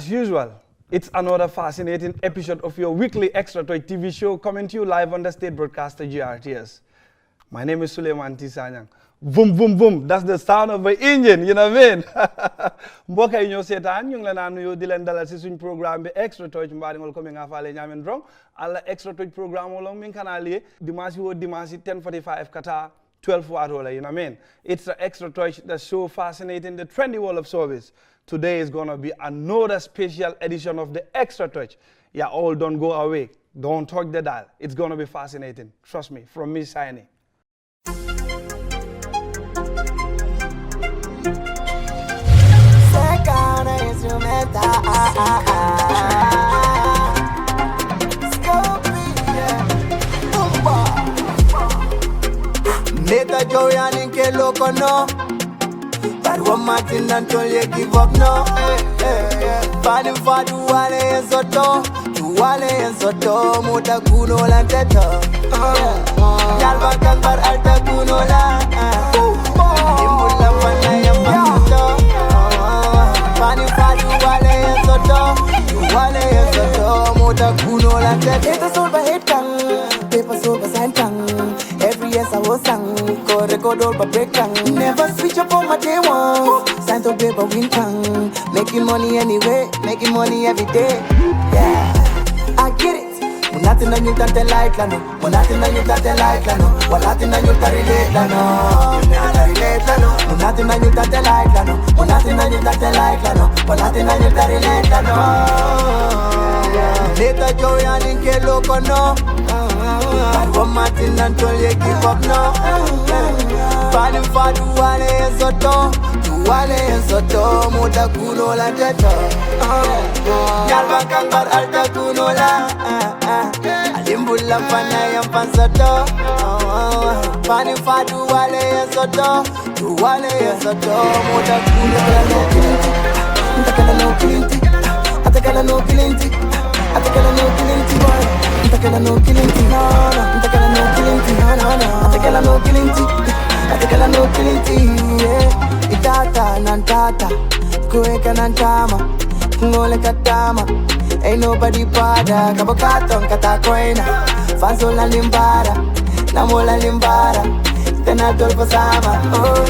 As usual, it's another fascinating episode of your weekly Xtra Toy TV show coming to you live on the state broadcaster GRTS. My name is Suleiman Tisanyang. Boom, boom, boom. That's the sound of an engine, you know what I mean? Mbokk yi ñoo seetaan ñu ngi leen a nuyu di leen dalal ci suñ programme bi Xtra Toy mbaari ngol ko mi nga faale ñaamen drong alla Xtra Toy programme wala min kanali dimanche wo dimanche 10:45 kata 12 watt, you know what I mean? It's the Xtra Toy, the show fascinating the trendy world of service. Today is going to be another special edition of the Xtra Touch. Yeah, all don't go away. Don't talk the dial. It's going to be fascinating. Trust me, from me, Shiny. Meta Joyan in Keloko no. But one Martin until you give up no. Fadi fadu wale en soto. Tu wale en soto. Muta kuno la teto. Yalva kanbar alta kuno la. Imbula fana ya pato. Fadi fadu wale en soto. Tu wale en soto. Muta kuno la teto. It's a soul by hit tongue. Paper soul by sign tongue. Every yes I was sang, go record all but break tongue. Never switch up on my day one. Sign to paper win tongue. Making money anyway, making money every day. Yeah, I get it. Nothing on you that they like, no. Nothing on you that they like, no. Nothing on you that relate, no. Nothing on you that they like, no. Nothing on you that they like, no. Nothing on you that relate, no. Later Joyan in Keloko no. But one Martin until you give up no. Fadi fadu wale en soto. Tu wale en soto. Muta kuno la teto. Yalva kangar alta kuno la. Alimbula fana ya pansoto. Fadi fadu wale en soto. Tu wale en soto. Muta kuno la teto. Ntakala no kilinti. Atakala no kilinti. Atakala no kilinti boy. Atakala no kilinti, no, no. Atakala no kilinti, no, no, no. Atakala no kilinti, atakala no kilinti, yeah. Itata nantata, kueka nantama, ngole katama. Ain't nobody pada, kabokaton katakoina. Fansola limbara, namola limbara. Tena tolpo sama, oh.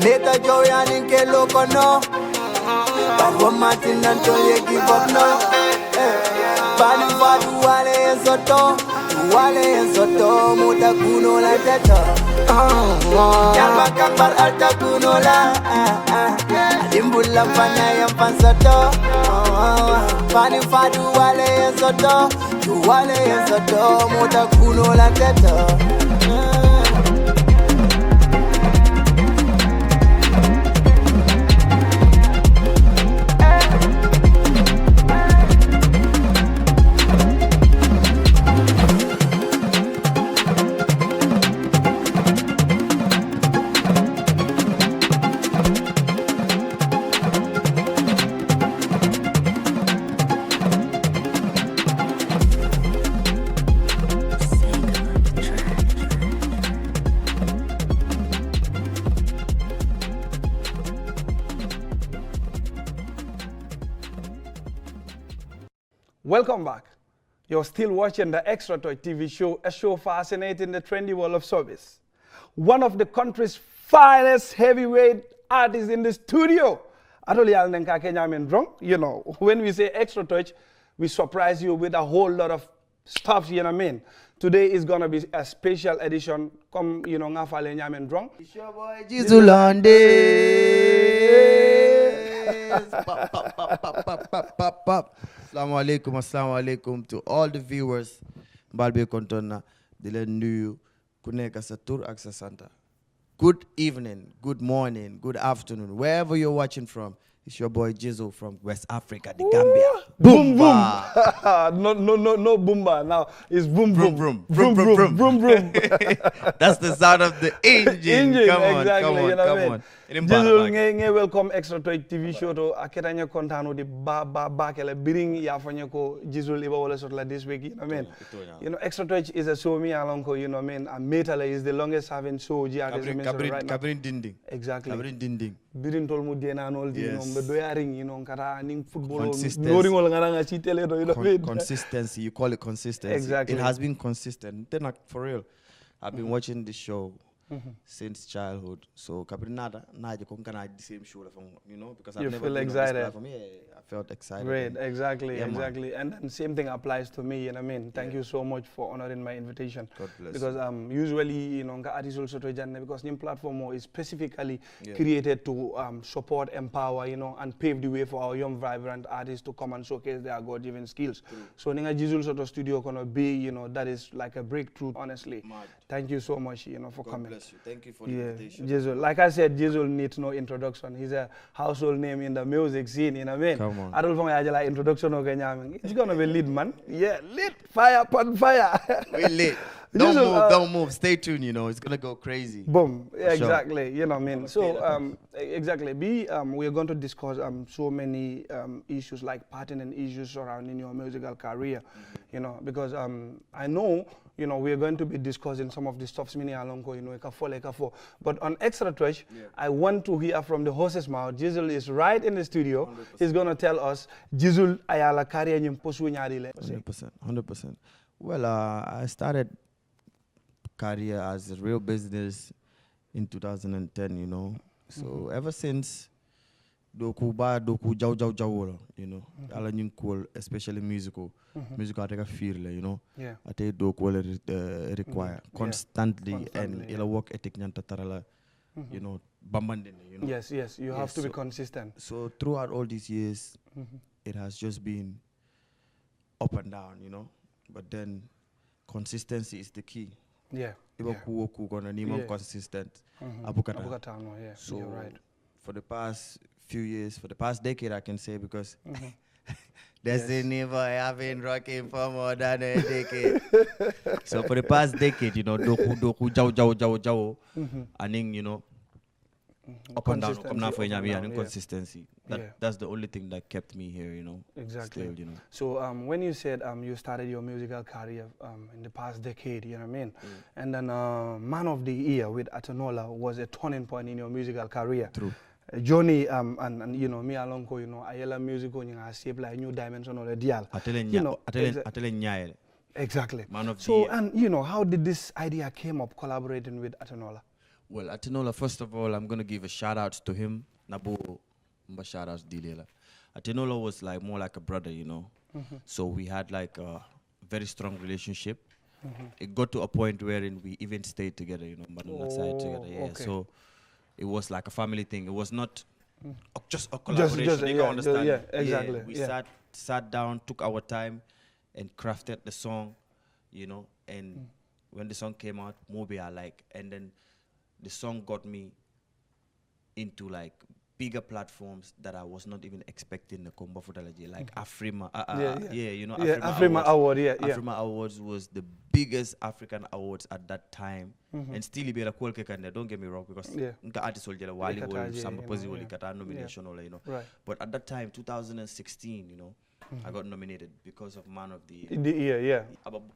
Meta Joyan in Keloko no. But one Martin until you give up no. Fadi fadu wale en soto. Tu wale en soto. Muta kuno la teto. Yalva kambar alta kuno la. Alimbula fana ya pansoto. Fadi fadu wale en soto. Tu wale en soto. Muta kuno la teto. Welcome back. You're still watching the Xtra Toy TV show, a show fascinating the trendy world of service. One of the country's finest heavyweight artists in the studio. You know, when we say Xtra Touch, we surprise you with a whole lot of stuff, you know what I mean? Today is going to be a special edition. Come, you know, it's your boy Jizzle on this. Pop. Assalamu alaikum to all the viewers. Balbe kontona dile nuyu kuneka sa tur ak sa santa. Good evening, good morning, good afternoon, wherever you're watching from. It's your boy Jizzle from West Africa, the Gambia. Boom boom. No boomba. Now it's boom boom. Vroom. That's the sound of the engine. Come on. Come on. Jizzle nge welcome Xtra TV show to aketanya kontano di ba kele biring ya fanya ko Jizzle iba wala sotla this week, you know what I mean? You know, Xtra is a show me alonko, you know what I mean? And Metala is the longest having show GRTS right now. Kabrin dinding. Exactly. Kabrin dinding. Birin tol mu dena nol di no be doyaring, you know, kara ning football Consistency. ngol ngara ci tele do, you know what I mean? Consistency, you call it consistency. Exactly. It has been consistent. Then like, for real, I've been watching this show since childhood. So Kabrinada, naje kom kana the same show from, you know, because I've You never feel been excited. on this platform. Yeah, I felt excited. Great, and- exactly, Yeah, man. exactly. And then same thing applies to me, you know what I mean? Thank you so much for honoring my invitation. God bless Because usually, you know, artists also to join because the platform is specifically Yeah. created to support, empower, you know, and pave the way for our young, vibrant artists to come and showcase their God-given skills. So, Ninga Jizzle sort of studio gonna be, you know, that is like a breakthrough, honestly. Mad. Thank you so much, you know, for God coming. bless you. Thank you for the Yeah, invitation. Jizzle. Like I said, Jizzle needs no introduction. He's a household name in the music scene, you know what I mean? Come on. I don't think I like introduction okay, nyaming. It's gonna be lit, man. Yeah, lit. Fire upon fire. We lit. Jizzle, Don't move. Stay tuned, you know. It's going to go crazy. Boom. Yeah, For sure. exactly. You know what I mean? So, exactly. We are going to discuss so many issues like pertinent issues surrounding your musical career, you know, because I know, you know, we are going to be discussing some of the stuffs mini alonko, you know, ekafo. But on Xtra Touch, I want to hear from the horse's mouth. Jizzle is right in the studio. 100%. He's going to tell us, Jizzle ayala career nyim posu nyari le. 100%. Well, I started career as a real business in 2010, you know. So ever since doku jaw, you know, ala nying cool, especially musical. Musical I take a feel, you know. Yeah. I take doku require constantly and yeah. ila work ethic nyanta tarala, you know, bambandene, you know. Yes, you have to be consistent. So throughout all these years, it has just been up and down, you know. But then consistency is the key. Yeah. Consistent. Abukatano, yeah. So You're right. for the past few years, for the past decade, I can say, because there's never having rocking for more than a decade. So for the past decade, you know, doku jaw, and then, you know, up and down, come now for and inconsistency. That's the only thing that kept me here, you know. Exactly. Still, you know. So when you said you started your musical career in the past decade, you know what I mean? And then Man of the Year with Atanola was a turning point in your musical career. True. Johnny and you know me alonko, you know, Ayala music on you shape like new dimension or a dial. You know, exactly. Man of the so Year. and you know, how did this idea came up collaborating with Atanola? Well, Atinola, first of all, I'm going to give a shout out to him. Nabu, shout out to Dilela. Atinola was like more like a brother, you know. So we had like a very strong relationship. It got to a point wherein we even stayed together, you know, side together. Yeah. Okay. So it was like a family thing. It was not just a collaboration. You can understand. Yeah, exactly. We sat down, took our time, and crafted the song, you know. And when the song came out, Mobi I like, and then the song got me into like bigger platforms that I was not even expecting the combo footage, like Afrima. You know, Afrima Award, Afrima Awards was the biggest African awards at that time, and still be like don't get me wrong, because artist Wali nomination, you know. Right. But at that time, 2016, you know, I got nominated because of Man of the Year. In the year, yeah.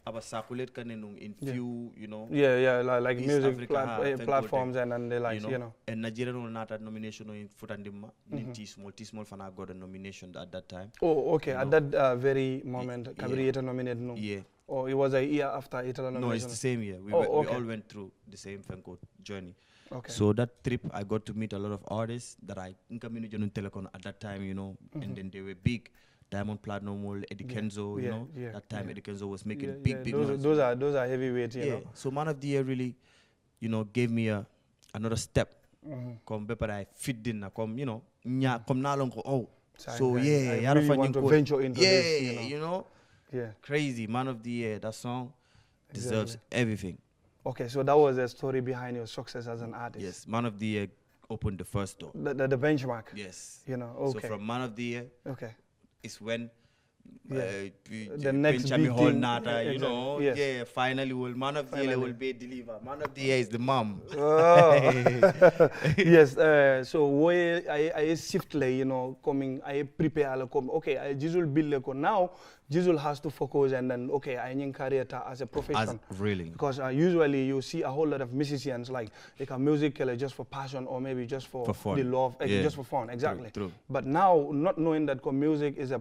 Aba circulate in few, you know. Like East music Africa, platforms and the likes, you you know. And Nigeria no not had nomination in Futandima. T-Small Fana got a nomination at that time. Oh, okay. You At know. that very moment, Kabri nominated, no? Yeah. Or it was a year after Itala nomination? No, it's the same year. We okay. all went through the same Fenco journey. Okay. So that trip, I got to meet a lot of artists that I telecon at that time, you know, and then they were big. Diamond Platinum, Eddie Kenzo, you know. That time Eddie Kenzo was making big noise. Those are heavyweights, you know. So Man of the Year really, you know, gave me another step. Come better I fit in, come, you know, come now long so I really want to venture into this, you know. Yeah. Crazy. Man of the Year, that song deserves everything. Okay, so that was the story behind your success as an artist. Yes, Man of the Year opened the first door. The benchmark. Yes. You know, okay. So from Man of the Year, okay, is when The next big whole thing. nata, you know. Yes. Yeah, finally man of the year will be delivered. Man of the year is the mom. Oh. Yes. So why I shift you know, coming I prepare come. Okay, I Jizzle build now. Jizzle has to focus and then okay, I need career as a profession. Really? Because usually you see a whole lot of musicians like they can music just for passion or maybe just for fun. the love, just for fun. Exactly. True. But now not knowing that music is a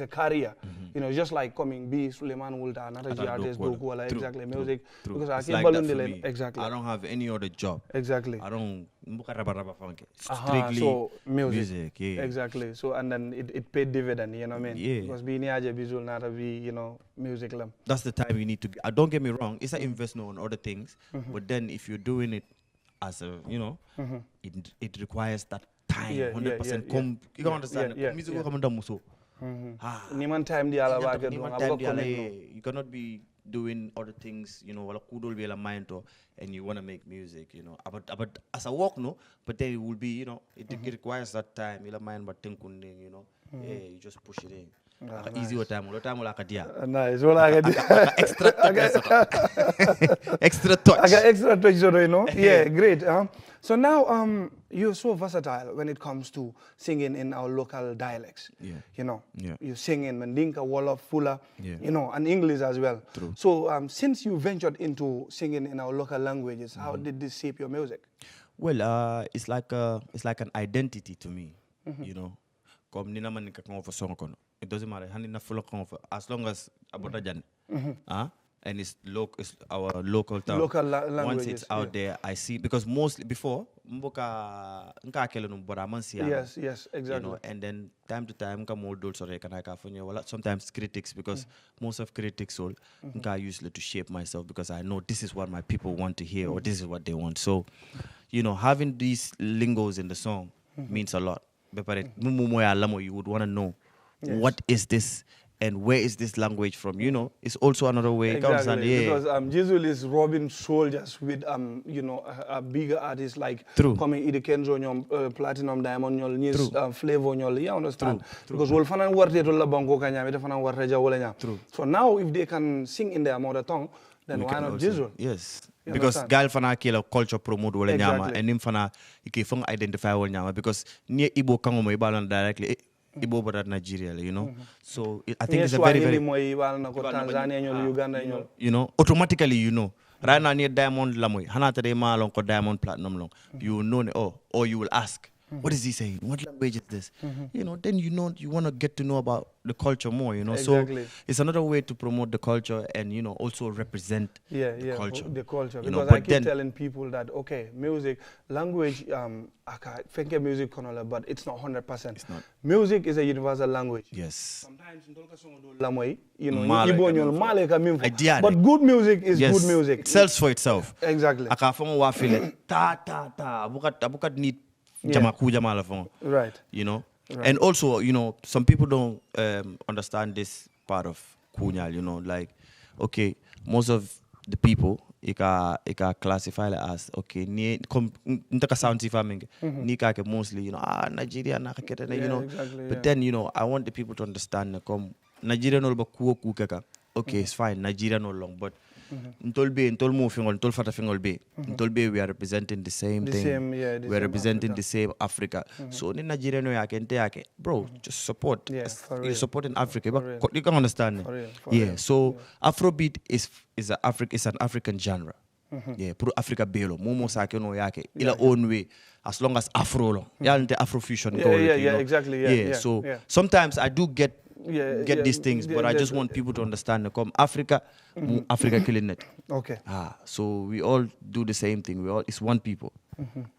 career, you know, just like coming B Suleiman Wulta, another artist, Dokuala, exactly music. True. Because I it's keep like that for me. Exactly. I don't have any other job. Exactly. I don't strictly so music. Yeah. Exactly. So and then it paid dividend, you know what I mean? Yeah. Because being visual not to be, you know, music lam. That's the time you need to don't get me wrong, it's an investment on other things, but then if you're doing it as a, you know, it requires that time, 100%. You can understand. Music will come down so. Niman time you cannot be doing other things, you know, mind and you want to make music, you know. But as a work, no, but then it will be, you know, it requires that time, mind, but you know, you just push it in. Easy time, like a dia. Nice. Well, I got extra touch. I got extra touch, you know. Yeah, great. So now, you're so versatile when it comes to singing in our local dialects. Yeah. You know. Yeah. You sing in Mandinka, Wolof, Fula. Yeah. You know, and English as well. True. So, since you ventured into singing in our local languages, how did this shape your music? Well, it's like an identity to me. You know. Comme nina man ka for song kono. It doesn't matter. Hanina full of as long as about jan. And it's our local town. Local languages. Once it's out there, I see, because mostly before mboka nka kele no bora mansi. Yes, exactly. You know, and then time to time ka more dulce or sometimes critics, because most of critics all nka usually to shape myself, because I know this is what my people want to hear or this is what they want. So, you know, having these lingos in the song means a lot. You would want to know what is this and where is this language from, you know. It's also another way. Exactly, because Jizzle is rubbing shoulders with you know, a bigger artist like coming Ida Kenzo, Platinum Diamond, Nis Flavor, you understand? Because we'll find out what they do la bango kanya, we find out what reja wala. So now if they can sing in their mother tongue, then why not Jizzle? Yes. Because gal fana kila culture promote wala nyama, and him fana ikifung identify wala nyama, because near Igbo kango mo ibalan directly Igbo but Nigeria, you know. So I think it's a very Uganda, you know, automatically you know. Right now near Diamond Lamoy, Hanata de Malon ko Diamond Platinum long. You know or you will ask, what is he saying? What language is this? You know, then you know you want to get to know about the culture more, you know. Exactly. So it's another way to promote the culture and, you know, also represent the culture. The culture. You because know, I keep telling people that, okay, music, language, I think music, but it's not 100%. It's not. Music is a universal language. Yes. Sometimes, you know, but good music is good music. It sells for itself. Exactly. Right. You know. Right. And also, you know, some people don't understand this part of Kunyal, you know, like, okay, most of the people, ika classify it as, okay, mostly, you know, Nigeria, you know, exactly, but then, you know, I want the people to understand, Nigeria no okay, it's fine, Nigeria no long, but we are representing the same thing. We are representing Africa. The same Africa. So in Nigeria no yake, bro, just support. You're supporting Africa. You can understand. So Afrobeat is an African genre. Puro Africa belo. Momo sake no yake. Ila own way. As long as Afro long. Afrofusion. Exactly. So sometimes I do get these things, but I just want people to understand. Africa, Africa killing it. Okay. So we all do the same thing. It's one people.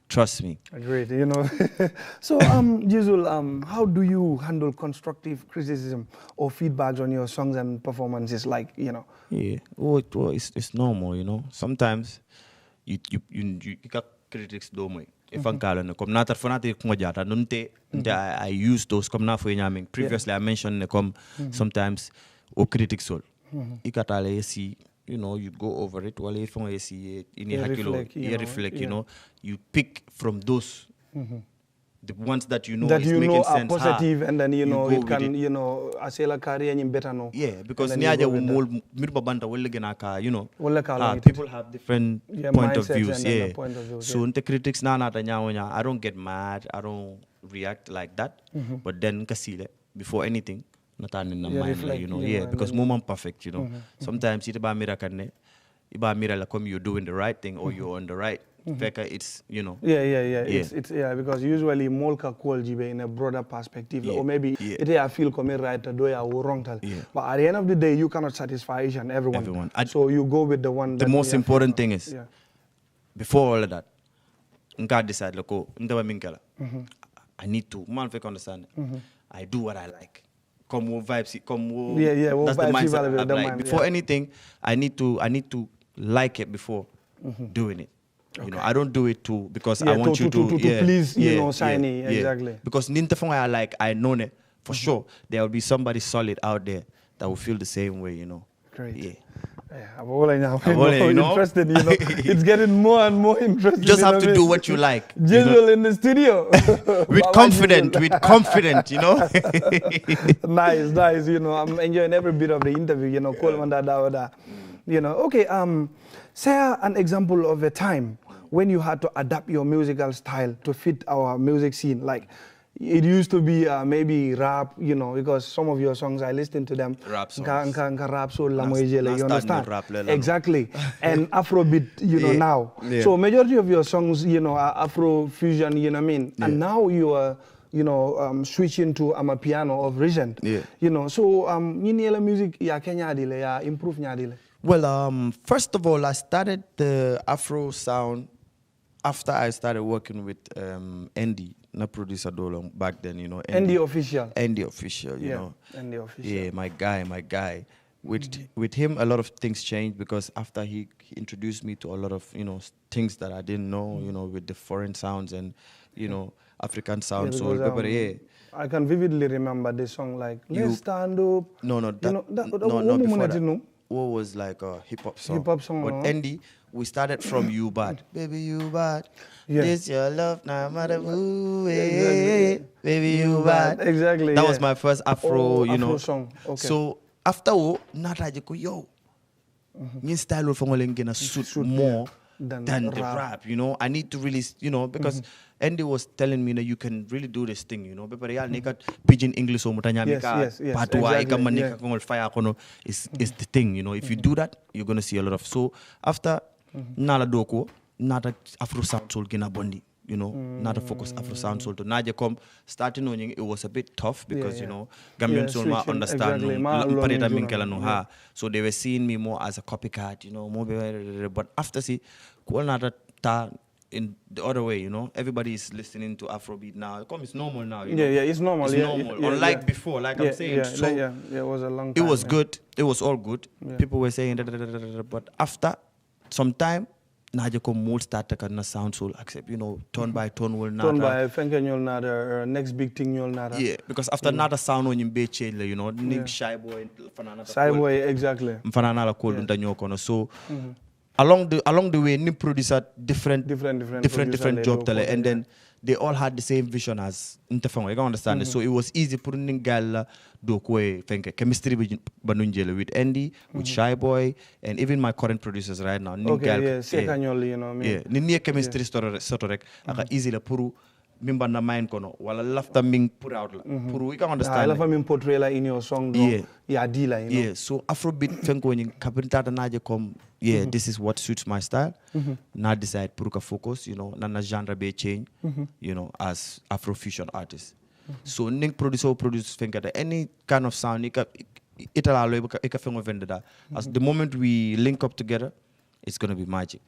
Trust me. Great. You know. So, Jizzle, how do you handle constructive criticism or feedbacks on your songs and performances? Like, you know. Yeah. Well, it's normal. You know. Sometimes you got critics do mo. If I'm calling come not for not I use those come now for you. Previously I mentioned sometimes critics all. You know, you go over it while if you see in your reflect, you know, you pick from those the ones that you know that is you making know are sense. positive, and then you know go it with can it. asela career ni better no. Yeah, because And then you niaja go with that. mul mirba banta wala gina ka, you know. Wala ka lang People have different point of mindsets views. and then Yeah. the point of views, So the critics na nata nya I don't get mad. I don't react like that. But then kasile before anything nata in the mind, reflect, you know. you Yeah, know, and because then mom perfect, you know. Sometimes it ba mira kanne iba mira la come you're doing the right thing or you're on the right. Feka it's, you know. Yeah. It's because usually molka call jibe in a broader perspective, or maybe it I feel come right do ya wrong tal. But at the end of the day, you cannot satisfy each and everyone. So you go with the one. The most important thing is, yeah. before all of that, God decide loko ndaba minkala. I need to man fake understand. I do what I like. Come wo vibes, come wo. That's the mindset I like. Before anything, I need to like it before doing it. You know, I don't do it because I want you to please, you know, shiny. Exactly. Because nintafong I like, I know it for sure. There will be somebody solid out there that will feel the same way, you know. Great. Yeah. I'm all interested, you know. It's getting more and more interesting. You just have to do what you like. Jizzle in the studio. with confident, you know. Nice, you know. I'm enjoying every bit of the interview, you know. You know, okay, say an example of a time when you had to adapt your musical style to fit our music scene. Like, it used to be maybe rap, you know, because some of your songs, I listen to them. Rap songs. Rap soul, you understand? Rap, exactly. And Afrobeat, you know, now. Yeah. So majority of your songs, you know, are Afro fusion, you know what I mean? Yeah. And now you are, you know, switching to Amapiano of recent. Yeah. You know, so you music, ya Kenya dile, ya improve nya dile. Well, first of all, I started the Afro sound after I started working with Andy, not producer Dolong back then, you know. Andy Official. Andy Official, you know. Andy Official. Yeah, my guy. With him, a lot of things changed because after he introduced me to a lot of, you know, things that I didn't know, you know, with the foreign sounds and, you know, African sounds. I can vividly remember the song like Let's Stand Up. No, before that. What was like a hip-hop song. But Andy, we started from You Bad. Baby, you bad. Yeah. This your love, no matter who. Exactly. Baby, you bad. Exactly. That was my first Afro, you know. Afro song. Okay. So after Nata Jiko, yo, new style of gonna suit more than the rap, you know. I need to really, you know, because Andy was telling me that you can really do this thing, you know. But yeah, pidgin English so yes, exactly. is the thing, you know. If you do that, you're gonna see a lot of. So after Nala Doko, Nata Afro sound soul gina bondi, you know, not a focus Afro sound soul to Naja come starting on it was a bit tough because you know Gambian soul ma understand exactly. So they were seeing me more as a copycat, you know, more but after see in the other way, you know, everybody is listening to Afrobeat now. It's normal now. You know? It's normal. It's normal. Unlike before, like I'm saying. It was a long time. It was good. It was all good. People were saying but after some time, Naja ko more start to sound soul accept, you know, tone by tone will not. Tone by you'll not next big thing you'll not. Yeah, because after another sound on you be change, you know, Shy Boy, Shy Boy, exactly. So along the way, new producer different job tele, and then they all had the same vision as Interfang. You can understand it. So it was easy putting gal do chemistry with Andy, with Shy Boy, and even my current producers right now. You know, Ni chemistry story easy puru mimba na mind kono wala lafta ming put out la puru you can understand lafta ming portray la in your song dealer, you know. So Afrobeat fenko nyin kapita ta naje kom this is what suits my style. Na decide puru ka focus, you know, na genre be change, you know, as Afrofusion artist. So ning produce fenka da any kind of sound itala lo ika fengo vendeda. As the moment we link up together, it's going to be magic.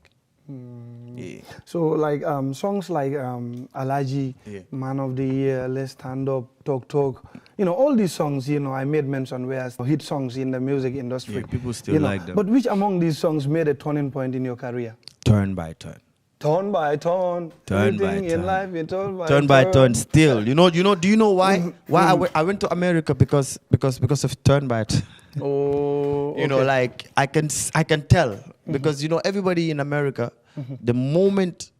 So like songs like Alaji, Man of the Year, Let's Stand Up, Talk, you know, all these songs, you know, I made mention were hit songs in the music industry. Yeah, people still like them. But which among these songs made a turning point in your career? Turn by turn. Turn by turn. Everything in life, turn by turn. Still, do you know why? Why I went to America because of turn by turn. Oh, okay. You know, like I can tell because you know everybody in America, the moment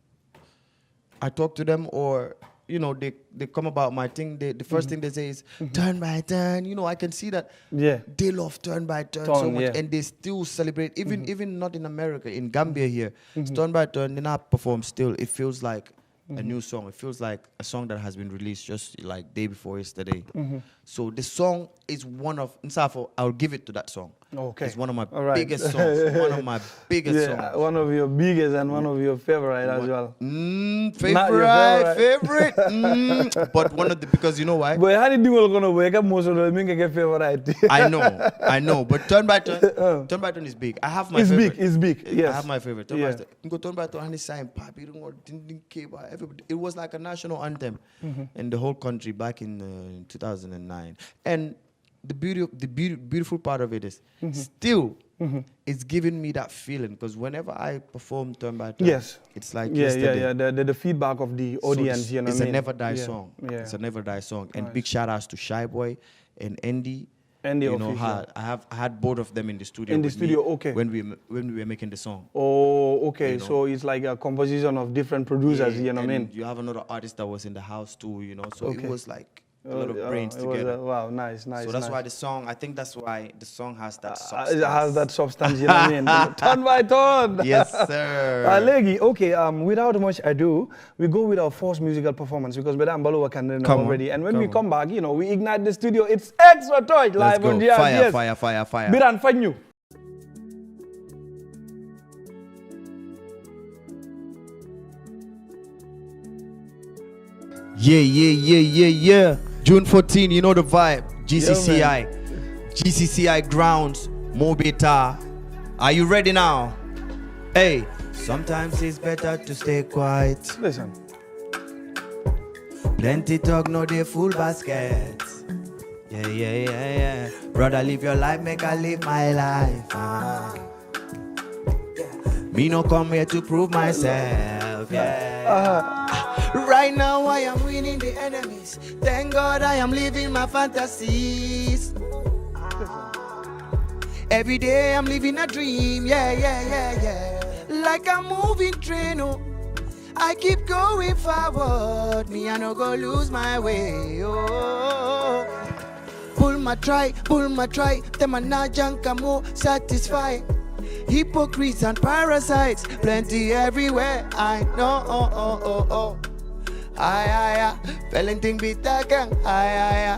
I talk to them or you know, they come about my thing. The first thing they say is turn by turn. You know, I can see that they love turn by turn so much, and they still celebrate. Even not in America, in Gambia here, turn by turn. They not perform still. It feels like a new song. It feels like a song that has been released just like day before yesterday. So the song is one of, Nsafo, I'll give it to that song. Okay. It's one of my biggest songs. One of my biggest songs. One of your biggest and one of your favorite as well. Favorite. But one of the, because you know why? But how did you gonna wake up most of the make a favorite? I know. But turn by turn is big. I have my favorite. It's big. Yes. I have my favorite. Turn by turn, and sign papi. Everybody. It was like a national anthem in the whole country back in 2009. And the beautiful part of it is still it's giving me that feeling, because whenever I perform turn by turn, it's like yesterday. The feedback of the audience, you know, it's what I mean? a never die song. Yeah. It's a never die song. And big shout outs to Shy Boy and Andy. You know, I had both of them in the studio. Okay. When we were making the song. Oh, okay. You know? So it's like a composition of different producers, you know what I mean? You have another artist that was in the house too, you know. So it was like a lot of brains together. Wow, nice. So that's why the song, I think that's why the song has that substance. It has that substance, you know what I mean? Turn by turn. Yes, sir. Legi, okay, without much ado, we go with our first musical performance, because Madame Baluwa can know already. And when we come back, you know, we ignite the studio. It's Xtra Touch live on GRTS. Fire. Biran, find you. Yeah. June 14, you know the vibe. GCCI grounds, Mobita. Are you ready now? Hey, sometimes it's better to stay quiet. Listen. Plenty talk, no they full basket. Yeah. Brother, live your life, make I live my life. Me no come here to prove myself. Right now I am winning the enemies. Thank God I am living my fantasies. Every day I'm living a dream. Yeah. Like a moving train. Oh. I keep going forward. Me I no go lose my way. Oh. Pull my try. Them a not junk, I'm more satisfied. Hypocrites and parasites, plenty everywhere. I know. Aye. Felling thing beat that gang. Aye.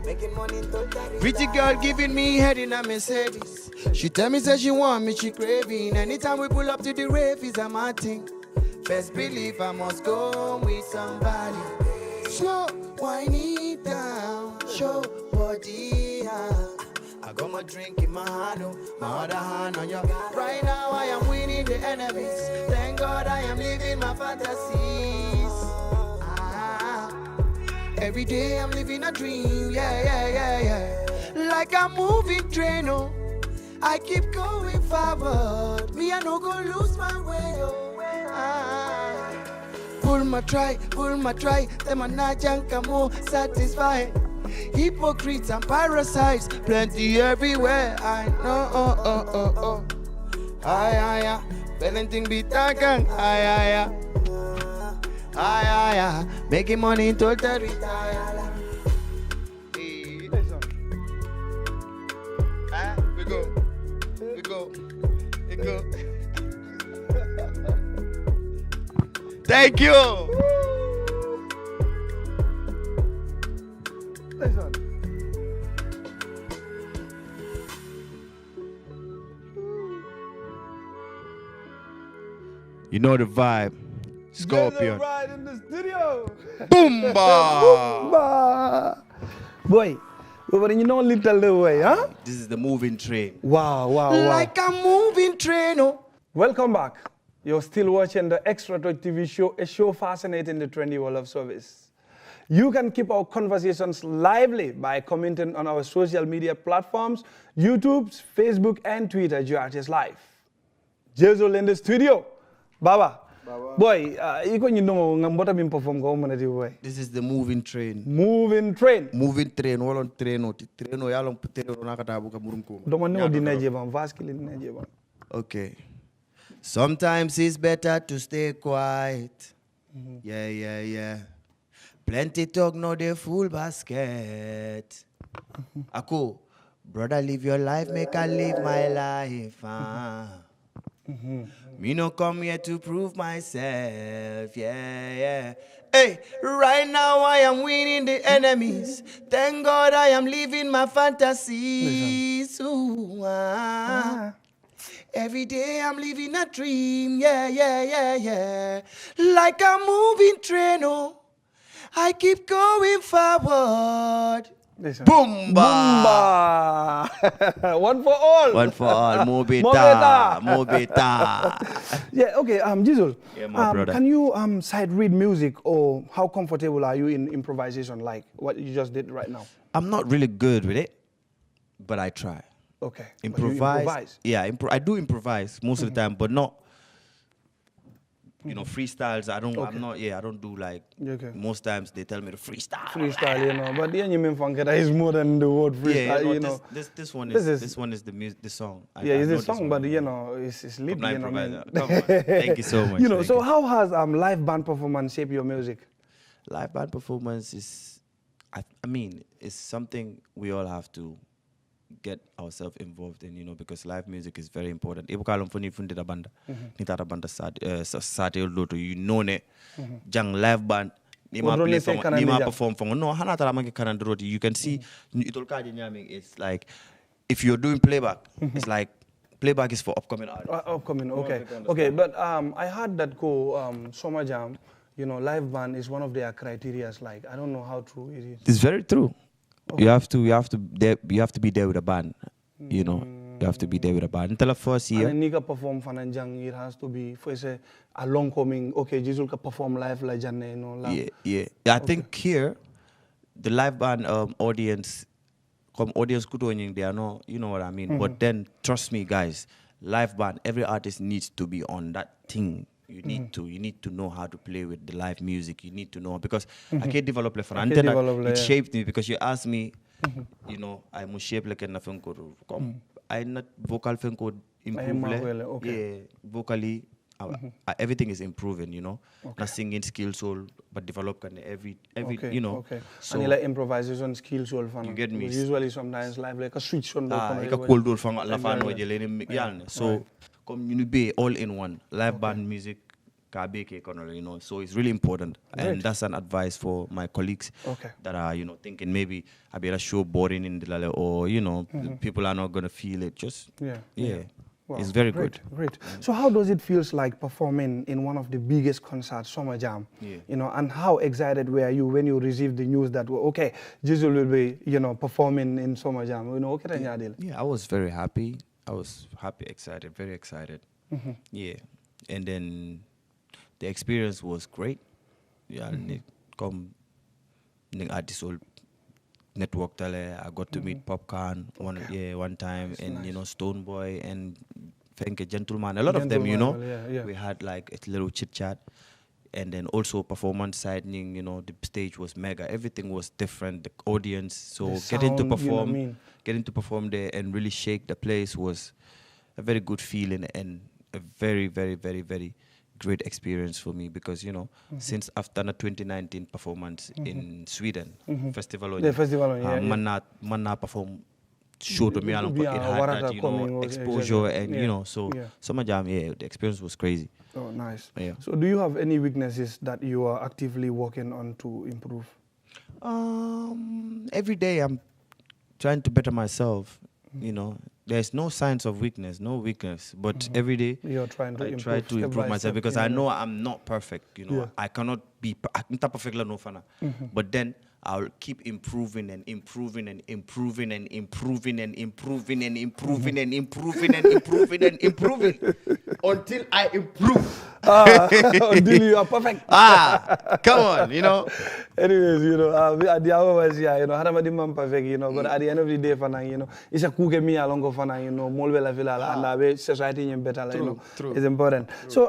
Making money totally. Pretty girl giving me head in a Mercedes. She tell me say she want me, she craving. Anytime we pull up to the rave is a mad thing. Best believe I must go with somebody. Slow, wind it down, show body. I got my drink in my hand, my other hand on your. Right now I am winning the enemies. Thank God I am living my fantasies. Every day I'm living a dream, yeah. Like a moving train, oh. I keep going forward. Me I no go lose my way, oh. Pull my try. Them a not junk, I'm more satisfied. Hypocrites and parasites, plenty everywhere. I know. Aye. Parenting beat that gang. Aye. Making money until they retire. We go. Thank you. Listen. You know the vibe. Scorpion. Right in the studio. Boomba. Boy, but you know little way, huh? This is the moving train. Wow. Like a moving train, oh. Welcome back. You're still watching the Xtra Touch TV show, a show fascinating the trendy world of service. You can keep our conversations lively by commenting on our social media platforms, YouTube, Facebook, and Twitter, GRTS Live. Jizzle in the studio. Baba. Boy, you know what I've been performing. This is the moving train. Moving train. Moving train. Wala train. Yalong train nakata buka murumko. Okay. Sometimes it's better to stay quiet. Yeah, yeah, yeah. Plenty talk, no they full basket. Ako, brother, live your life, make I live my life. Me no come here to prove myself, yeah, yeah. Hey, right now I am winning the enemies. Thank God I am living my fantasies. Ooh, Every day I'm living a dream, yeah, yeah, yeah, yeah. Like a moving train, oh. I keep going forward. Listen. Boomba! Boomba! One for all. One for all. Mobeta. Mobeta. Yeah, okay, Jizzle. Yeah, my brother. Can you sight read music, or how comfortable are you in improvisation like what you just did right now? I'm not really good with it, but I try. Okay. But you Improvise. Yeah, I do improvise most of the time, but not, freestyles. I'm not, I don't do like, most times they tell me to freestyle. Freestyle, but the anime funk is more than the word freestyle, This one is the music, the song. It's a song, but it's lit, Come on. Thank you so much. So how has live band performance shaped your music? Live band performance is, I mean, it's something we all have to get ourselves involved in, because live music is very important. Ibu kalon funi fundi da banda, ni tara banda sate loto, jang live band, ni ma perform fong. No, hana tara mangi kanan roti. You can see, itol kaji nyaming. It's like, if you're doing playback, it's like playback is for upcoming artists. Upcoming, okay. Okay, but I heard that Summer Jam, live band is one of their criteria. Like, I don't know how true it is. It's very true. Okay. You have to be there with a band. You have to be there with a band. Until the first year. And Nika perform fananjang, it has to be for a long coming. Okay, Jizzle can perform live like live. Yeah. I think here, the live band audience could only they are no, you know what I mean. But then trust me, guys, live band, every artist needs to be on that thing. You need to know how to play with the live music. You need to know, because I can't develop it. It shaped me, because you asked me, I must shape like nothing could come. I not vocal thing could improve. Yeah, vocally, everything is improving. Not singing skills all, but develop every. Okay. So and like improvisation skills all. You get me. Usually sometimes live like a switch on. Like a cold door from la fan So. Come all in one live band music, so it's really important. Great. And that's an advice for my colleagues that are thinking maybe I better show boring in the lale, or people are not gonna feel it. Just wow. It's very good. Great. So how does it feel like performing in one of the biggest concerts, Summer Jam? And how excited were you when you received the news that Jizzle will be performing in Summer Jam? I was very happy. I was happy, excited, very excited. Yeah, and then the experience was great. Yeah, come artist all network tale. I got to meet Popcorn one time, that's and nice. Stoneboy and Thank a Gentleman. A lot of them, we had like a little chit chat. And then also performance side, the stage was mega. Everything was different. The audience, so getting to perform there and really shake the place was a very good feeling and a very, very, very, very great experience for me, because since I've done a 2019 performance in Sweden, festival, man perform show to me, it had that exposure and so Summer Jam, the experience was crazy. Oh, nice. Yeah. So do you have any weaknesses that you are actively working on to improve? Every day I'm trying to better myself. There's no signs of weakness, but every day you're trying to try to improve myself, because I know I'm not perfect. I cannot be perfect, but then I'll keep improving and improving and improving and improving and improving and improving and improving and improving and improving until I improve. Until you are perfect. Come on, Anyways, at the hours, hadamadi man perfect, but at the end of the day, it's a cook me along of molwe la villa and abe society better, True. It's important. So,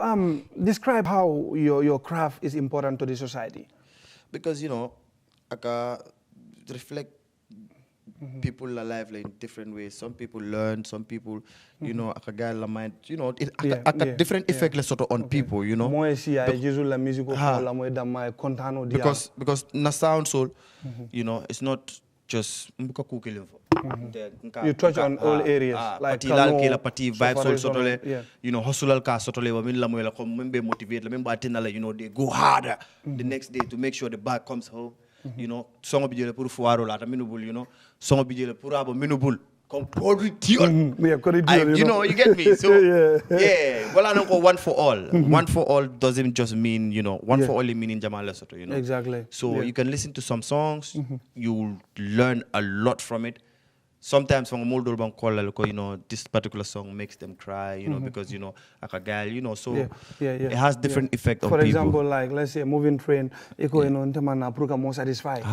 describe how your craft is important to the society. Because, I can reflect people are alive like in different ways. Some people learn, some people, you know, a guy la mind, you know, it different effect sort of on people, you know. Moi si I Jizzle la music la moi da mai contano dia. Because na sound soul, you know, it's not just you touch on all areas like pati vibe soul sotole, you know, hustle ka sotole wa min la moi la comme membe motivate la membe atina la, you know, they go harder the next day to make sure the bag comes home. You know, song bijele pour fuaro la minubul, you know, song bijele pour abo minubul. You know, you get me. So well, I don't go one for all. One for all doesn't just mean, you know, one for all meaning Jamal Lesotho, you know. Exactly. So you can listen to some songs, you'll learn a lot from it. Sometimes from a mold you know, this particular song makes them cry, you know, because, you know, like a girl, you know, so it has different effect on people. For example, like let's say Moving Train, Eko you know, Ntamana Pruka more satisfied.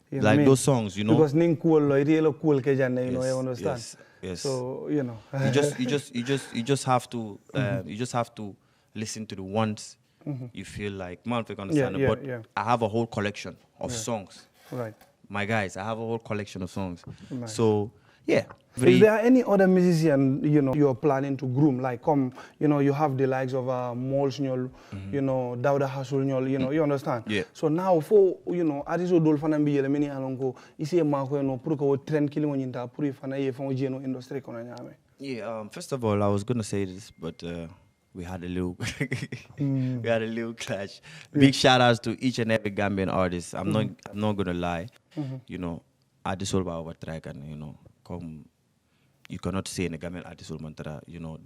You know like those songs, you know. Because ning cool, really cool kejane, you know, you understand. Yes. So, you know. you just have to listen to the ones you feel like man if you understand it. But I have a whole collection of songs. Right. My guys, I have a whole collection of songs. Nice. So yeah. Is there any other musician, you know, you're planning to groom? Like, you know, you have the likes of Moles, you know, Dauda Hasul, you know, you understand? Yeah. So now, for, you know, Adiso Dolfana Biele, many alongo, isi Marco, no, Pruko, 10 kilo in the Purifana, from Geno industry. Yeah, first of all, I was going to say this, but we had a little clash. Big shout outs to each and every Gambian artist. I'm not going to lie. You know, Adiso Bawa track and, you know, you cannot say in a Gambian artist mantra, you know,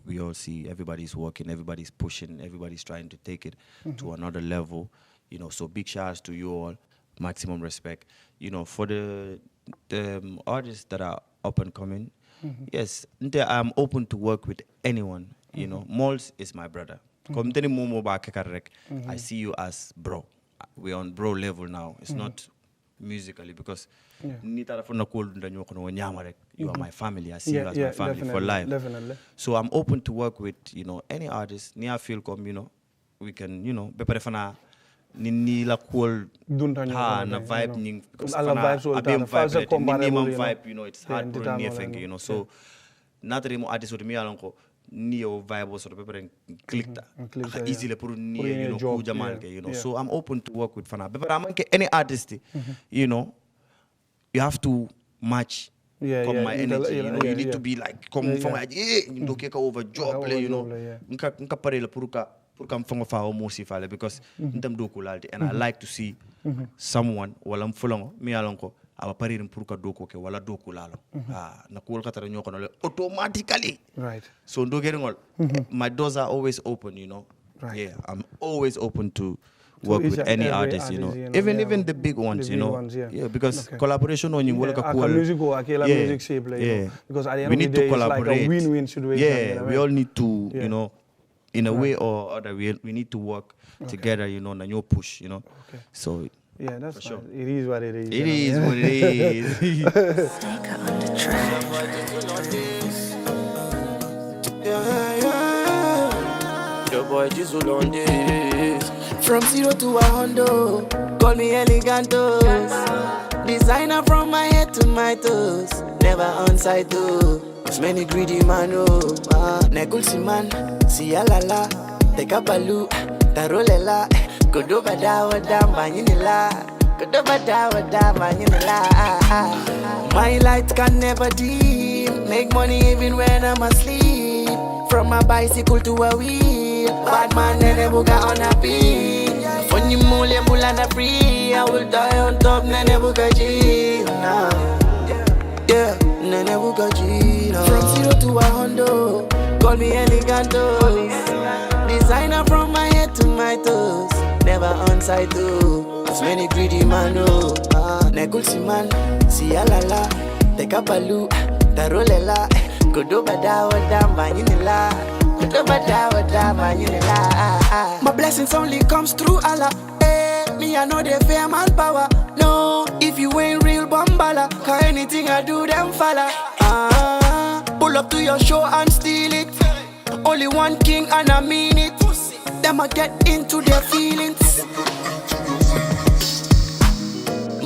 we all see everybody's working, everybody's pushing, everybody's trying to take it to another level, you know. So big shouts to you all, maximum respect. You know, for the artists that are up and coming, yes, I'm open to work with anyone. You know, Moles is my brother. I see you as bro. We're on bro level now. It's not musically because you are my family. I see you as my family for life. Definitely. So I'm open to work with, you know, any artist. Near feel come, you know, we can, you know, ni la cool na vibe ning because vibe, you know, it's hard for me thing, you know. So not really artist with me along neo vibe sort of paper and click easily put you know Jamal, you know. So I'm open to work with fana. But I'm any artist, you know, you have to match my energy, you know. You need to be like come from like you do take over job play, you know. Nka parela puruka from a far because and I like to see someone while I'm full me alonko our paririn puruka doko ke wala doku lalo na kulkata nyoko na automatically, right? So do getting all my doors are always open, you know. Right. Yeah, I'm always open to work with any artist, you know. Even the big ones, you know. Ones, because collaboration on you work music shape, because at the end we need of the day, to collaborate. It's like a win-win situation. Yeah, we all need to, you know, in a way or other, we need to work together, you know, and you push, you know. Okay. So yeah, that's sure. It is what it is. It is what it is. Your boy Jizzle on this. From 0 to 100, call me elegantos. Designer from my head to my toes. Never on side though. As many greedy man, Negulsi man, see la la, take a balu, tarolela, Godoba da manila, Godoba da manila. My light can never dim, make money even when I'm asleep. From a bicycle to a wheel, bad man nene buga on a beat. Funny mule mulana free, I will die on top, nene buga G. Yeah, nene buga G. From 0 to 100, call me elegantos. Designer from my head to my toes, never on side though. As many greedy man, Negulsi man, see la la, take a balu, tarolela, Godoba da manila, Godoba da manila. My blessings only comes through Allah. Me I know the fair man power. No, if you ain't real bombala, cause anything I do them follow. Pull up to your show and steal it. Only one king and I mean it. Them I get into their feelings.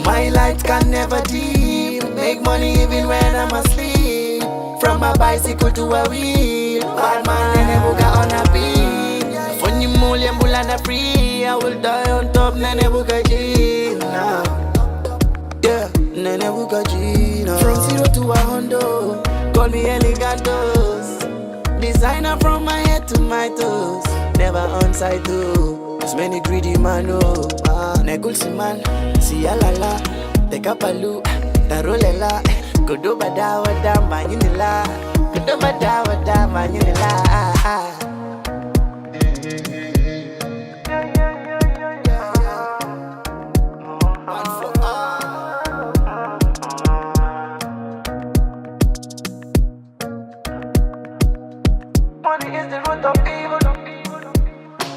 My light can never dim. make money even when I'm asleep. From a bicycle to a wheel. Bad man, nene buka on a beat. Funny mule and bulana free. I will die on top, nene buka Gina. Yeah, nene buka Gina. From 0 to 100, call me elegantos. Designer from my head to my toes. Never on side though. There's many greedy man, oh. Negulsi man, si alala. Teka palu, tarolela. Kudo bada wada manila. Kudo bada wada manila. Money is the root of evil.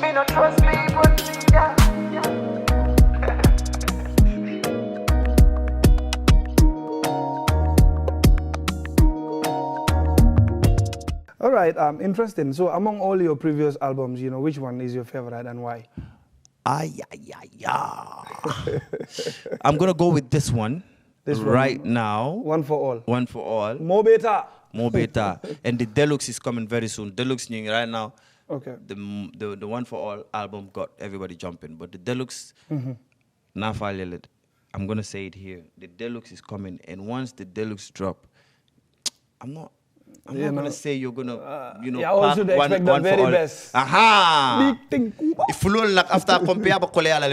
Me not trust people. Yeah. All right, interesting. So among all your previous albums, which one is your favorite and why? I'm gonna go with this one. Right now. One for all. One for all. More better. More better. And the deluxe is coming very soon. Deluxe right now. Okay. The one for all album got everybody jumping, but the deluxe, I'm gonna say it here. The deluxe is coming, and once the deluxe drop, I'm not gonna say you're gonna, also they expect the very best. Aha! Big thing, Cuba. If you like after compare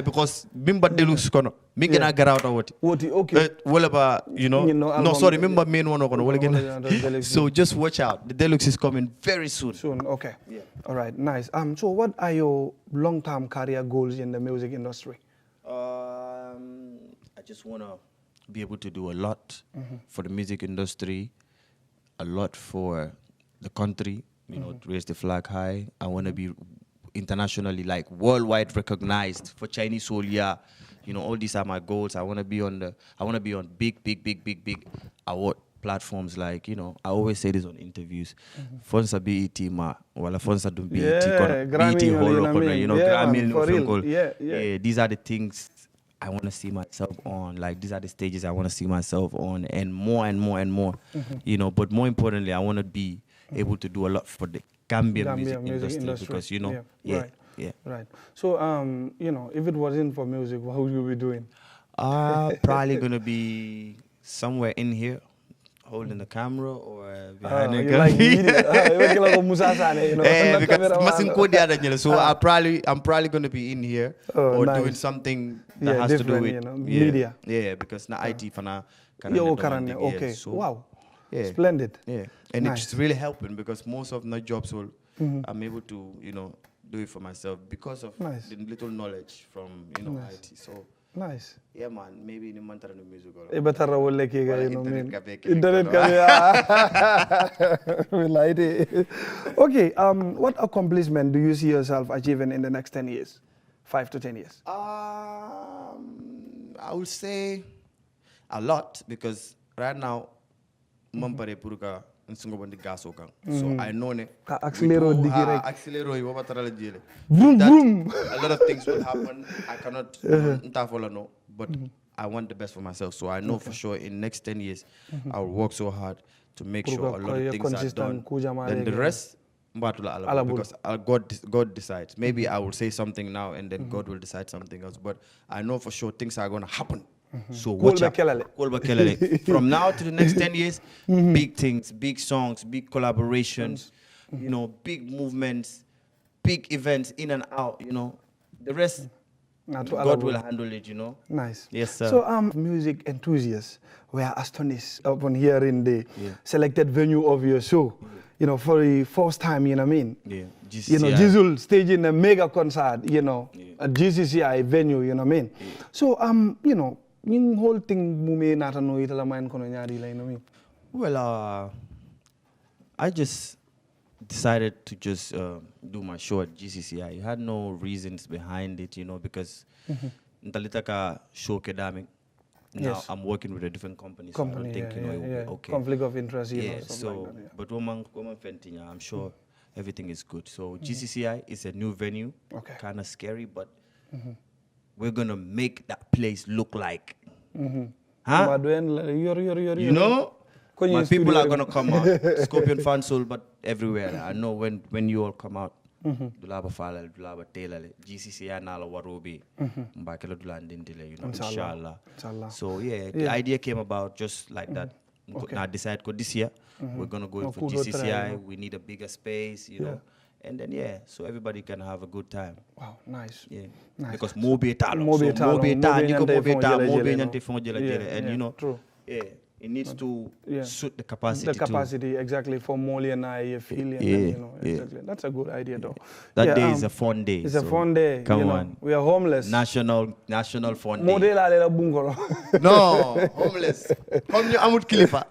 because Mimba deluxe kono, me gonna get out of what? Okay. Well about no sorry, remember main one again. So just watch out. The deluxe is coming very soon. Soon, okay. Yeah. All right, nice. So what are your long-term career goals in the music industry? I just wanna be able to do a lot for the music industry. A lot for the country, to raise the flag high. I want to be internationally, like worldwide recognized for Chinese soul. Yeah, all these are my goals. I want to be on big award platforms. Like I always say this on interviews. Fonsa BET ma, wala fonsa dum BET BET holo Grammy. Yeah, these are the things I want to see myself on. Like, these are the stages I want to see myself on, and more and more and more. But more importantly, I want to be able to do a lot for the Gambian music industry because Right. So if it wasn't for music, what would you be doing? Probably gonna be somewhere in here, holding the camera or behind the camera. So I'm probably gonna be in here or doing something that has to do with media. Yeah, because na IT fana. Okay. So, wow. Yeah. Splendid. Yeah, and it's really helping because most of my jobs will I'm able to do it for myself because of the little knowledge from IT. So. Nice. Yeah, man. Maybe in a month of the music. Okay. What accomplishment do you see yourself achieving in the next 10 years? 5 to 10 years? I would say a lot because right now, Mampare Puruka and Sungobandi Gasoka. So I know ne. Vroom. A lot of things will happen. I cannot know, but I want the best for myself. So I know for sure in next 10 years, I will work so hard to make sure a lot of things are done. Then the rest, because God decides. Maybe I will say something now and then God will decide something else. But I know for sure things are going to happen. So watch out. From now to the next 10 years, big things, big songs, big collaborations, big movements, big events in and out, The rest, God will handle it, Nice. Yes, sir. So, music enthusiasts were astonished upon hearing the selected venue of your show. For the first time, Yeah. Jizzle staging a mega concert, at GCCI venue, Yeah. So, yung whole thing mume nata no itala main kono nyari la Well, I just decided to just do my show at GCCI. I had no reasons behind it, because ntalita show kedaming. Now I'm working with a different company, so I don't think it will be okay. Conflict of interest, so like that, but woman fentinya, I'm sure everything is good. So GCCI is a new venue, kind of scary, but we're gonna make that place look like Huh? You know? My people are going to come out. Scorpion Fan Soul, but everywhere. I know when you all come out, Dulaba Falal, Dulaba Taylor, GCC, Nala Warobi, Mbakela Dulandintile, you know, inshallah. So, yeah, the idea came about just like that. Okay. Now decide this year, we're going to go for GCCI. We need a bigger space, you know. And then, yeah, so everybody can have a good time. Wow, nice. Yeah. Nice. Because Mobe Talo. And, you know, true. Yeah. It needs to suit the capacity. The capacity, exactly, for Molly and I, you know, exactly. That's a good idea, though. That day is a fun day. It's a fun day. Come on. We are homeless. National fun day. No, homeless. Come you Amut Kilifa.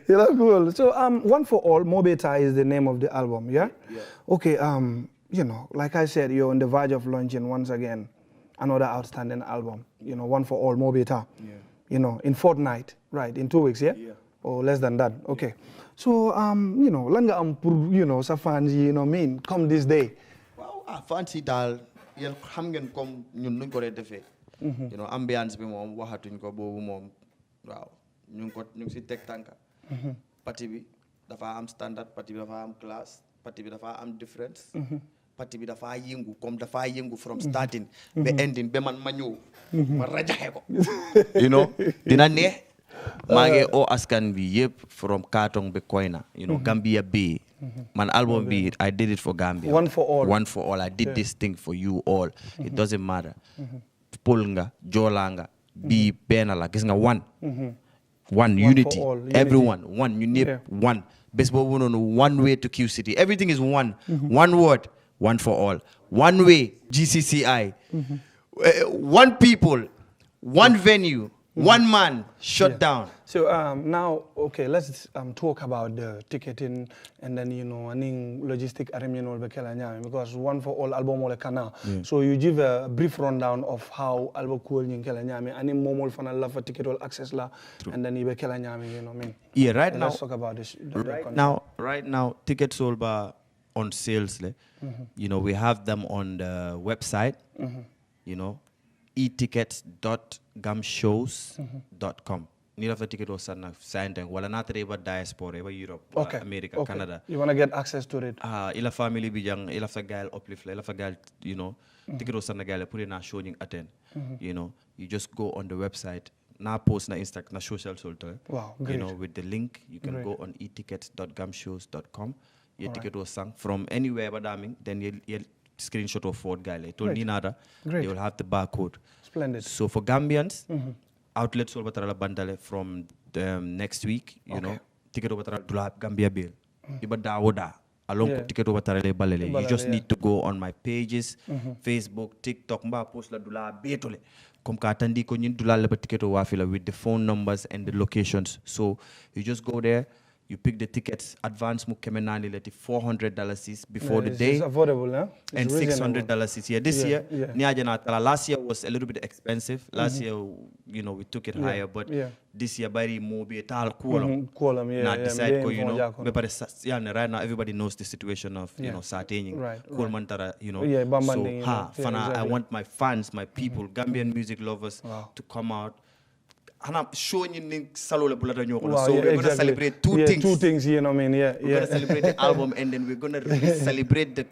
You know, cool. So, One for All, Mobeta is the name of the album, yeah? Yeah. Okay, you know, like I said, you're on the verge of launching once again another outstanding album. You know, One for All, Mobeta. Yeah. You know, in fortnight, right? In 2 weeks, yeah? Yeah. Or less than that. Okay. Yeah. So, you know, langa you know, sa fans, you know, mean, come this day. Well, fancy dal, yel hamgen come ñun nuñ ko defé. You know, ambiance bi mom waxatuñ ko bobu mom. Waaw. Ñu ci tek tanka. Party bi dafa am standard, party bi dafa am class, party bi dafa am difference. Party bi dafa yëngu comme dafa yëngu from starting be ending be man ma ñëw ma rajaxe ko. You know, dina neex. Mage o askan bi yep from Kartong be Koina, you know, Gambia B. Man album B, I did it for Gambia. One for all. One for all. I did this thing for you all. It doesn't matter. Pulnga, Jolanga, B, Benala, gis nga one. One unity. Everyone, one. You need one. Baseball one way to Q City. Everything is one. One word. One for all. One way, GCCI. One people, one venue, one man, shut down. So now, okay, let's talk about the ticketing and then, you know, logistic arrangement because One for All album ole kana. So you give a brief rundown of how album cool in Kelanyami and in momol fana love for ticket all access la and then you be Kelanyami, you know what I mean? Yeah, right now. Let's talk about this. Right now, tickets sold by on sales. You know, we have them on the website, you know, etickets.gamshows.com. Need of the ticket or something. Well, not able diaspora, able Europe, America, Canada. You want to get access to it? Ila family bijang, ila fa gal uplift, ila fa gal, you know, ticket or something gal put in a showing attend. You know, you just go on the website. Now post na Instagram, na social solto. Wow, great. You know, with the link, you can go on etickets.gamshows.com. Your ticket was sung from anywhere but then you'll screenshot of Ford guy. Like told Dinada, they will have the barcode. Splendid. So for Gambians, outlets will batara bandale from next week, you know, ticket over Dula Gambia bill. Iba dawoda. Along ticket over Tarale Balele. You just need to go on my pages, Facebook, TikTok, mba post la Dula Betole. Kom katandi ko nyin Dula leba ticket wafila with the phone numbers and the locations. So you just go there. You pick the tickets, advance mu kemenani leti $400 before the day. It's affordable, huh? And $600 here. This year, last year was a little bit expensive. Last year, you know, we took it higher, but this year, bari mobi tal kuolam. Decide you know, right now everybody knows the situation of you know Sartaining. Coolmantara, you know. So fana, I want my fans, my people, Gambian music lovers to come out. And I'm showing you so we're going to celebrate two things. Two things, you know what I mean? We're going to celebrate the album and then we're going to celebrate the...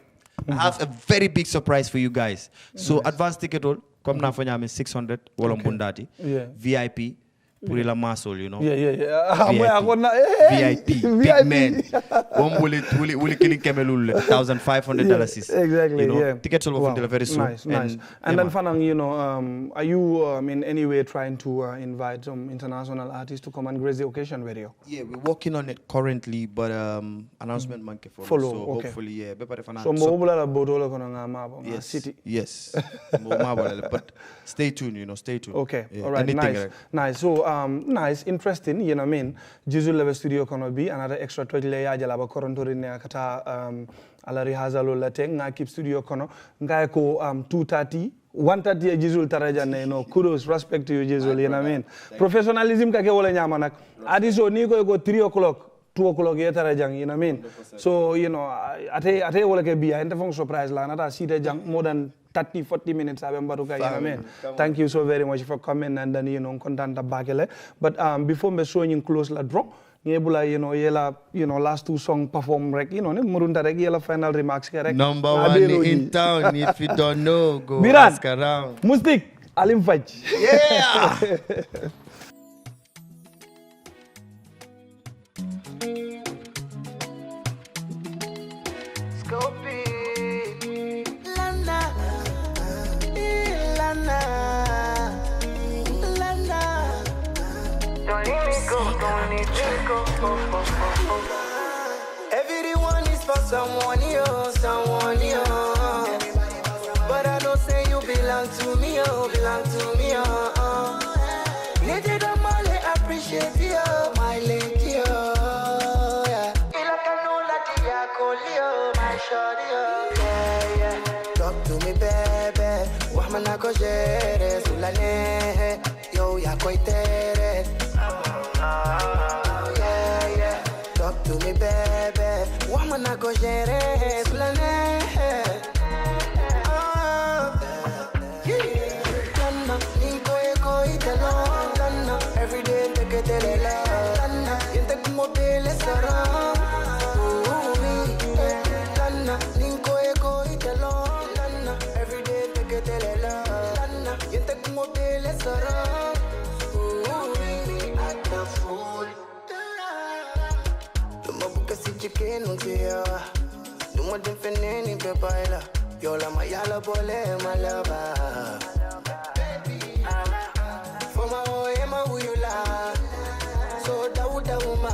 I have a very big surprise for you guys. So advance ticket, come now for 600, Bundati. VIP, Purila Masol, you know. VIP, big man. Will killing Kemelul, $1,500. Exactly, you know? Tickets will open very soon. Nice. And then, Fanang, you know, are you in any way trying to invite some international artists to come and grace the occasion with you? Yeah, we're working on it currently, but announcement monkey follow. So hopefully, yeah. So yes, city. Yes. But stay tuned, you know, stay tuned. Okay, all right, nice. So, nice, interesting, you know what I mean? Jizzle level studio kono be another extra 20 layer jala ba korontori ne kata ala rehearsal la teng nga keep studio kono nga ko 2:30 1:30 Jizzle taraja ne no kudos respect to you Jizzle, you know what I mean? Professionalism kake wala nyama nak adiso ni ko 3 o'clock 2 o'clock yetara jang, you know what I mean? 100%. So, you know, ate wala ke biya ente fong surprise la nata site jang more than 30, 40 minutes. You know what I mean? Thank you so very much for coming and then, you know, content bagele. But before me showing close la draw, Nebula, you know, last two songs perform rek, you know, Murunda rek, yela final remarks correct. Number one in town. If you don't know, go Biran, ask around. Mustik, Alim Faj. Yeah. Everyone is for someone, someone, but I don't say you belong to me, belong to me, Needed a money, appreciate you, my lady, yeah. Feel like I know that you call you, my shorty, yeah. Talk to me, baby. Wahmana ko jere sulane, yo ya koitere. Talk to me, baby. Woman, I go jere sulane. Lana, ninko eko italo. Lana, every day take it tele. Lana, yente kumo bele sara. Lana, ninko eko italo. Lana, every day take it tele. Lana, yente kumo bele sara. Chicken on tia, no more different in the baila. Yola mayala bole my lover. For my boy, Emma, who you la? So Dauda Uma.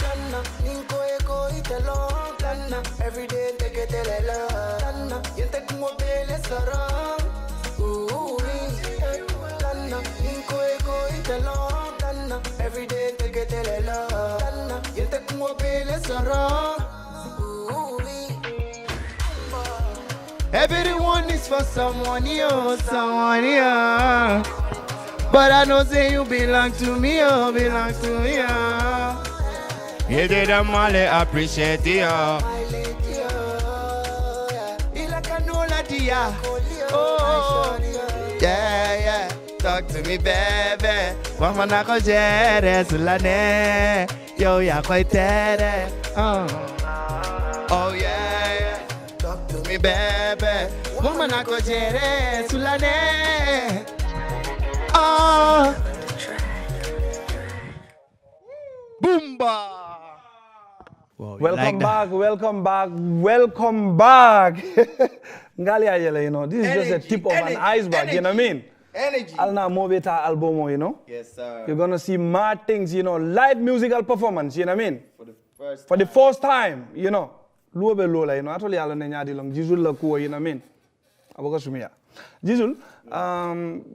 Lana, Ninko Eko Italo. Lana, every day take a telela. Lana, Yente Kumo Bele Sara. Lana, Ninko Eko Italo. Lana, every day take a telela. Everyone is for someone, someone, but I don't say you belong to me, belong to me, You did a male appreciate you. Oh, yeah. Talk to me, baby. Wamana ko jere sulane. Yo, ya koitere. Oh, yeah. Talk to me, baby. Wamana ko jere sulane. Oh. Boomba. Wow, welcome back. Ngali ayele, you know, this is just a tip of an iceberg, you know what I mean? Energy. Alna Moveta albumo, you know? Yes, sir. You're gonna see mad things, you know, live musical performance, you know what I mean? For the first time, you know. Luobe lola, you know, atoli alo nenyadi long Jizzle la kuwa, you know what I mean? Aboka sumia. Jizzle,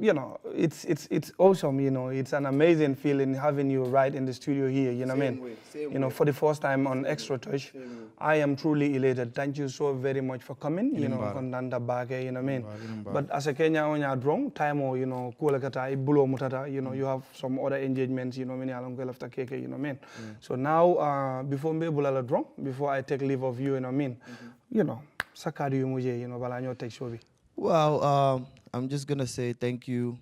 you know, it's awesome, you know, it's an amazing feeling having you right in the studio here, you know what I mean? You know, for the first time on Xtra Touch. I am truly elated. Thank you so very much for coming, you know, kondanda bage, you know what I mean? But as a Kenya on your drone, time or, you know, kulakata, bulo mutata, you know, you have some other engagements, you know, many along after keke, you know what I mean? So now, before me bulala drone, before I take leave of you, you know what I mean? You know, sakadi muje, you know, balanyo take shobi. Well, I'm just going to say thank you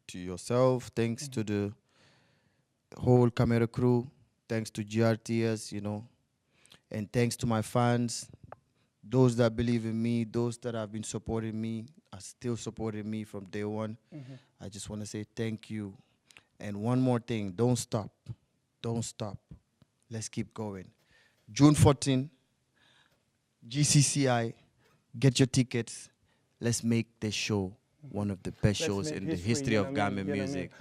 to yourself. Thanks to the whole camera crew. Thanks to GRTS, you know. And thanks to my fans, those that believe in me, those that have been supporting me, are still supporting me from day one. I just want to say thank you. And one more thing, don't stop. Don't stop. Let's keep going. June 14, GCCI, get your tickets. Let's make this show one of the best shows in the history of Gambian music.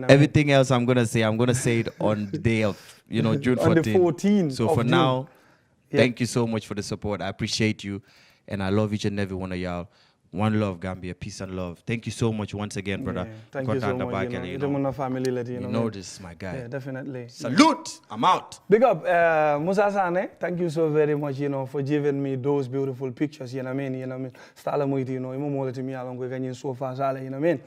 Everything else I'm going to say it on the day of, you know, June 14th. On the 14th. So for now, thank you so much for the support. I appreciate you. And I love each and every one of y'all. One love, Gambia. Peace and love. Thank you so much once again, brother. Yeah, thank you so much. You know this, my guy. Yeah, definitely. Salute. I'm out. Big up, Musa Sane. Thank you so very much, you know, for giving me those beautiful pictures, you know what I mean? You know what I mean? Stala muiti, you know, imu mole to me along with ganyin so far sale, you know what I mean?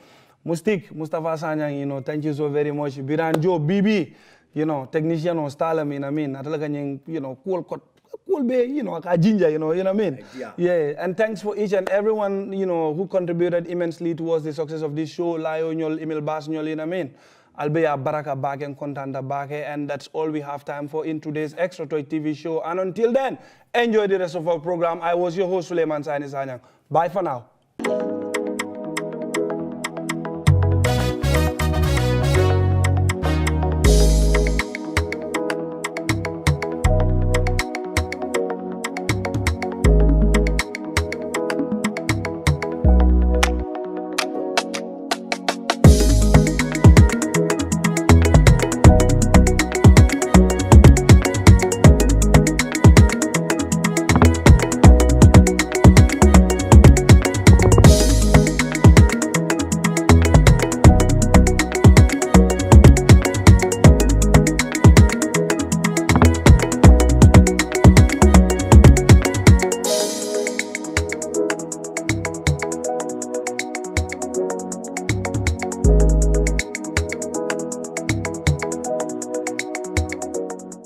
Mustafa Sanyang, you know, thank you so very much. Biranjo, Bibi, you know, technician or style, I mean, you know, cool be, you know, a ginger, you know what I mean? Yeah, and thanks for each and everyone, you know, who contributed immensely towards the success of this show. Layo nyol, email bas nyol, you know what I mean? Albeya baraka back and contanda back, and that's all we have time for in today's Extra Toy TV show. And until then, enjoy the rest of our program. I was your host, Suleiman Sani Sanyang. Bye for now.